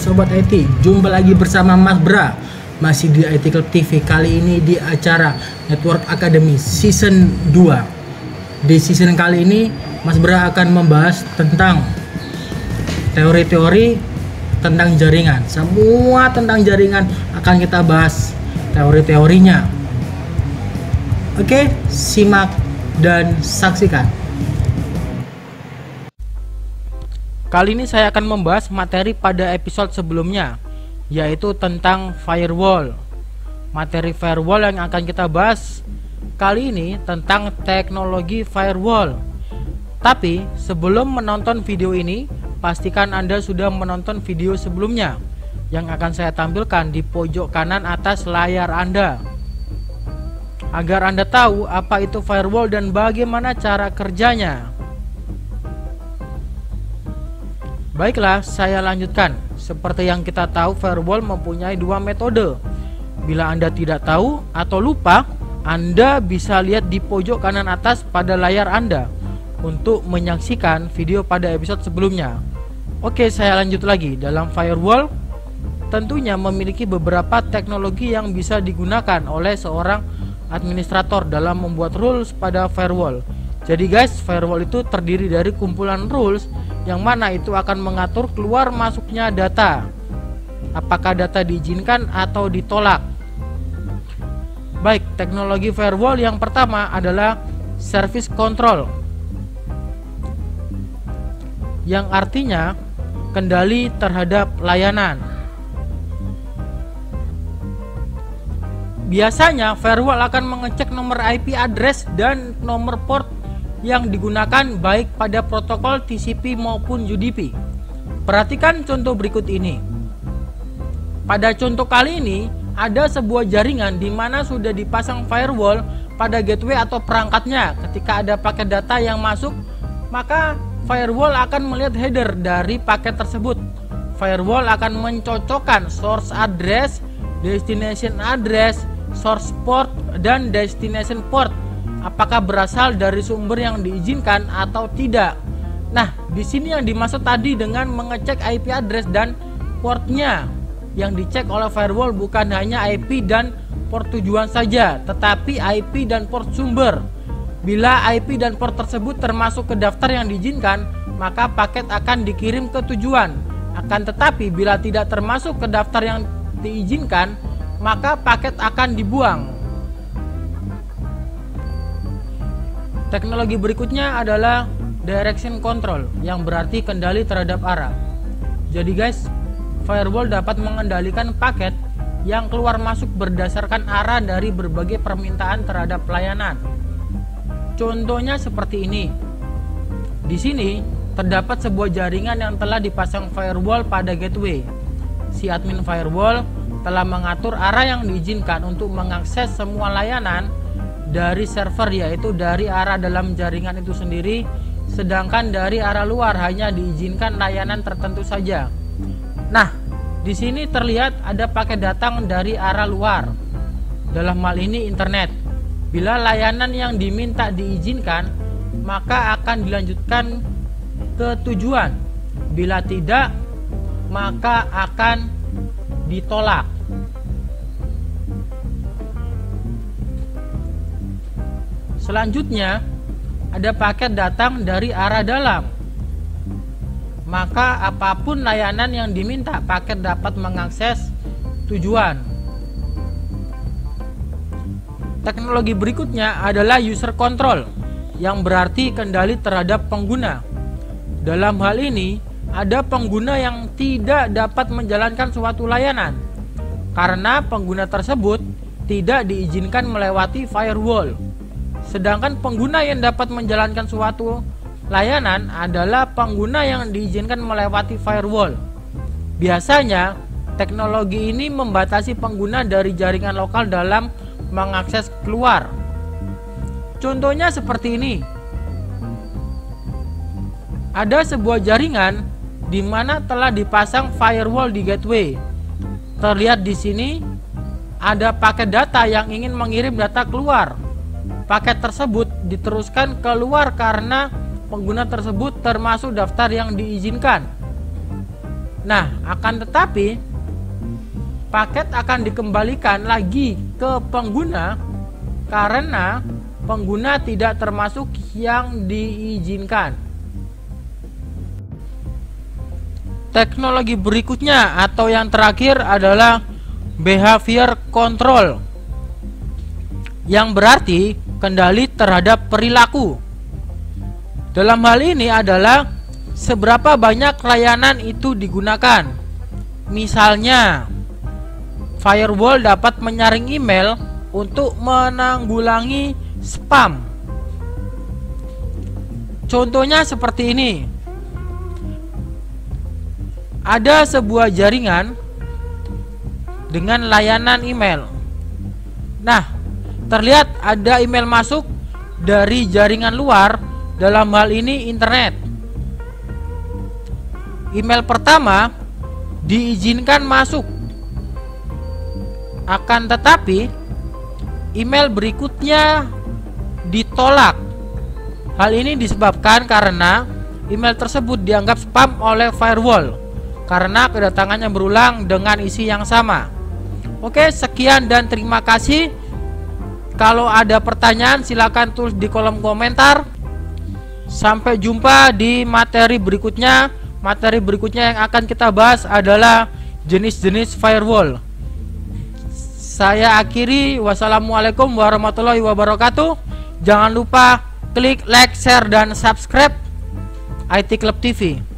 Sobat IT, jumpa lagi bersama Mas Bra. Masih di IT Club TV, kali ini di acara Network Academy Season 2. Di season kali ini Mas Bra akan membahas tentang teori-teori tentang jaringan. Semua tentang jaringan akan kita bahas teori-teorinya. Oke, simak dan saksikan. Kali ini saya akan membahas materi pada episode sebelumnya, yaitu tentang firewall. Materi firewall yang akan kita bahas kali ini tentang teknologi firewall. Tapi sebelum menonton video ini, pastikan Anda sudah menonton video sebelumnya yang akan saya tampilkan di pojok kanan atas layar Anda, agar Anda tahu apa itu firewall dan bagaimana cara kerjanya. Baiklah, saya lanjutkan. Seperti yang kita tahu, firewall mempunyai dua metode. Bila Anda tidak tahu atau lupa, Anda bisa lihat di pojok kanan atas pada layar Anda untuk menyaksikan video pada episode sebelumnya. Oke, saya lanjut lagi. Dalam firewall tentunya memiliki beberapa teknologi yang bisa digunakan oleh seorang administrator dalam membuat rules pada firewall. Jadi guys, firewall itu terdiri dari kumpulan rules yang mana itu akan mengatur keluar masuknya data, apakah data diizinkan atau ditolak. Baik, teknologi firewall yang pertama adalah service control, yang artinya kendali terhadap layanan. Biasanya firewall akan mengecek nomor IP address dan nomor port yang digunakan baik pada protokol TCP maupun UDP. Perhatikan contoh berikut ini. Pada contoh kali ini ada sebuah jaringan di mana sudah dipasang firewall pada gateway atau perangkatnya. Ketika ada paket data yang masuk, maka firewall akan melihat header dari paket tersebut. Firewall akan mencocokkan source address, destination address, source port, dan destination port, apakah berasal dari sumber yang diizinkan atau tidak. Nah, di sini yang dimaksud tadi dengan mengecek IP address dan portnya. Yang dicek oleh firewall bukan hanya IP dan port tujuan saja, tetapi IP dan port sumber. Bila IP dan port tersebut termasuk ke daftar yang diizinkan, maka paket akan dikirim ke tujuan. Akan tetapi bila tidak termasuk ke daftar yang diizinkan, maka paket akan dibuang. Teknologi berikutnya adalah direction control, yang berarti kendali terhadap arah. Jadi guys, firewall dapat mengendalikan paket yang keluar masuk berdasarkan arah dari berbagai permintaan terhadap layanan. Contohnya seperti ini. Di sini terdapat sebuah jaringan yang telah dipasang firewall pada gateway. Si admin firewall telah mengatur arah yang diizinkan untuk mengakses semua layanan dari server, yaitu dari arah dalam jaringan itu sendiri, sedangkan dari arah luar hanya diizinkan layanan tertentu saja. Nah, di sini terlihat ada paket datang dari arah luar, dalam hal ini internet. Bila layanan yang diminta diizinkan, maka akan dilanjutkan ke tujuan. Bila tidak, maka akan ditolak. Selanjutnya, ada paket datang dari arah dalam. Maka apapun layanan yang diminta, paket dapat mengakses tujuan. Teknologi berikutnya adalah user control, yang berarti kendali terhadap pengguna. Dalam hal ini, ada pengguna yang tidak dapat menjalankan suatu layanan karena pengguna tersebut tidak diizinkan melewati firewall. Sedangkan pengguna yang dapat menjalankan suatu layanan adalah pengguna yang diizinkan melewati firewall. Biasanya, teknologi ini membatasi pengguna dari jaringan lokal dalam mengakses keluar. Contohnya seperti ini. Ada sebuah jaringan di mana telah dipasang firewall di gateway. Terlihat di sini ada paket data yang ingin mengirim data keluar. Paket tersebut diteruskan keluar karena pengguna tersebut termasuk daftar yang diizinkan. Nah, akan tetapi paket akan dikembalikan lagi ke pengguna karena pengguna tidak termasuk yang diizinkan. Teknologi berikutnya atau yang terakhir adalah behavior control, yang berarti kendali terhadap perilaku. Dalam hal ini adalah seberapa banyak layanan itu digunakan. Misalnya, firewall dapat menyaring email untuk menanggulangi spam. Contohnya seperti ini. Ada sebuah jaringan dengan layanan email. Nah, terlihat ada email masuk dari jaringan luar, dalam hal ini internet. Email pertama diizinkan masuk. Akan tetapi email berikutnya ditolak. Hal ini disebabkan karena email tersebut dianggap spam oleh firewall karena kedatangannya berulang dengan isi yang sama. Oke, sekian dan terima kasih. Kalau ada pertanyaan silakan tulis di kolom komentar. Sampai jumpa di materi berikutnya. Materi berikutnya yang akan kita bahas adalah jenis-jenis firewall. Saya akhiri. Wassalamualaikum warahmatullahi wabarakatuh. Jangan lupa klik like, share, dan subscribe IT Club TV.